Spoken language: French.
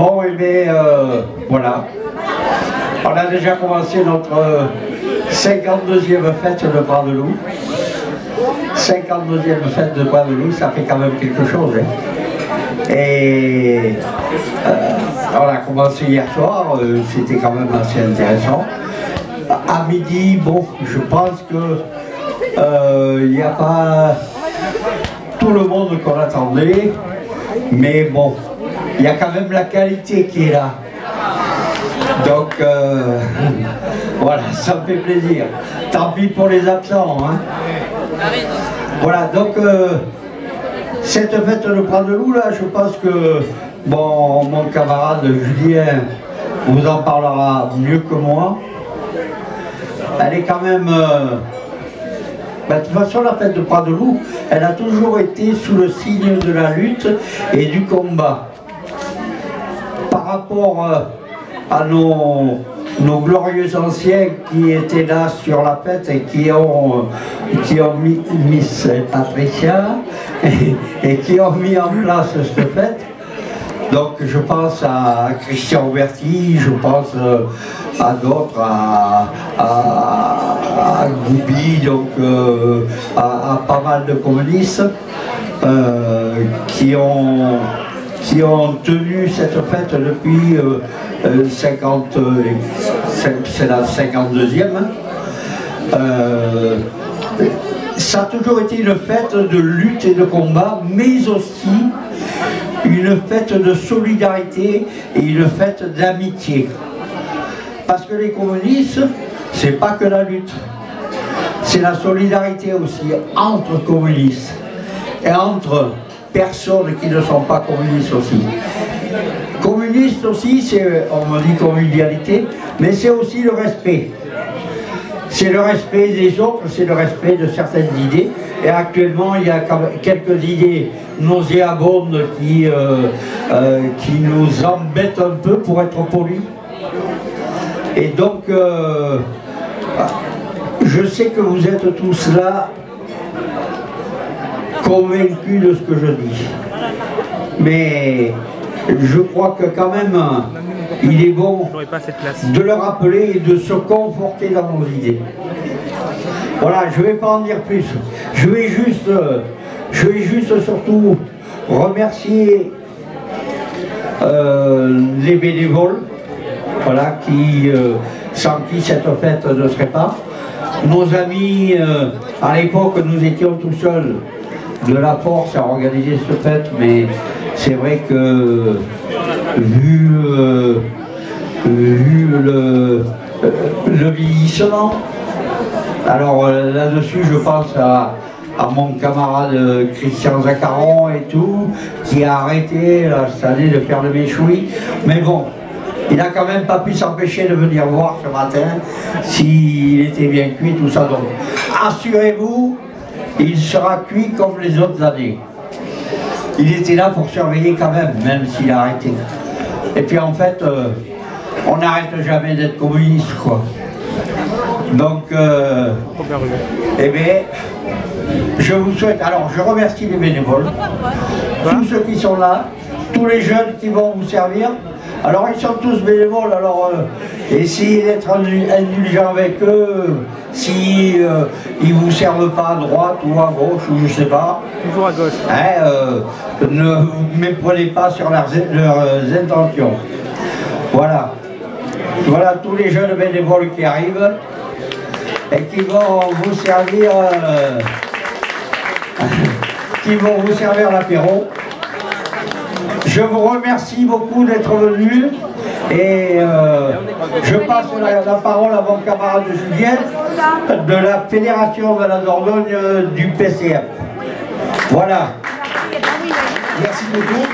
Bon, et bien, voilà. On a déjà commencé notre 52e fête de Bras-de-Loup. 52e fête de Bras-de-Loup, ça fait quand même quelque chose. Hein. Et on a commencé hier soir, c'était quand même assez intéressant. À midi, bon, je pense que il n'y a pas tout le monde qu'on attendait, mais bon, il y a quand même la qualité qui est là. Donc, voilà, ça me fait plaisir. Tant pis pour les absents. Hein. Voilà, donc, cette fête de Bras-de-Loup, là, je pense que, bon, mon camarade Julien vous en parlera mieux que moi. Elle est quand même... de toute façon, la fête de Bras-de-Loup, elle a toujours été sous le signe de la lutte et du combat. Par rapport à nos glorieux anciens qui étaient là sur la fête et qui ont mis Miss Patricia et qui ont mis en place cette fête. Donc je pense à Christian Auberti, je pense à d'autres, à Goubi, donc à pas mal de communistes qui ont tenu cette fête depuis 50, c'est la 52e. Ça a toujours été une fête de lutte et de combat, mais aussi une fête de solidarité et une fête d'amitié. Parce que les communistes, c'est pas que la lutte, c'est la solidarité aussi entre communistes et entre personnes qui ne sont pas communistes aussi. Communiste aussi, on me dit convivialité, mais c'est aussi le respect. C'est le respect des autres, c'est le respect de certaines idées. Et actuellement, il y a quelques idées nauséabondes qui nous embêtent un peu, pour être poli. Et donc, je sais que vous êtes tous là, convaincus de ce que je dis. Mais je crois que quand même, il est bon de le rappeler et de se conforter dans nos idées. Voilà, je ne vais pas en dire plus. Je vais juste surtout remercier les bénévoles, voilà, sans qui cette fête ne serait pas. Nos amis, à l'époque, nous étions tout seuls de la force à organiser cette fête, mais c'est vrai que vu le vieillissement, alors là-dessus je pense à mon camarade Christian Zaccaron et tout, qui a arrêté cette année de faire le méchoui, mais bon, il n'a quand même pas pu s'empêcher de venir voir ce matin s'il était bien cuit, tout ça. Donc assurez-vous, il sera cuit comme les autres années. Il était là pour surveiller quand même s'il a arrêté. Et puis en fait, on n'arrête jamais d'être communiste, quoi. Donc, eh bien, je vous souhaite, alors je remercie les bénévoles, tous ceux qui sont là, tous les jeunes qui vont vous servir. Alors ils sont tous bénévoles, alors essayez d'être indulgents avec eux, si ils vous servent pas à droite ou à gauche, ou je sais pas. Toujours à gauche. Hein, ne vous méprenez pas sur leurs intentions. Voilà. Voilà tous les jeunes bénévoles qui arrivent et qui vont vous servir l'apéro. Je vous remercie beaucoup d'être venus et je passe la parole à mon camarade Julien de la Fédération de la Dordogne du PCF. Voilà. Merci beaucoup.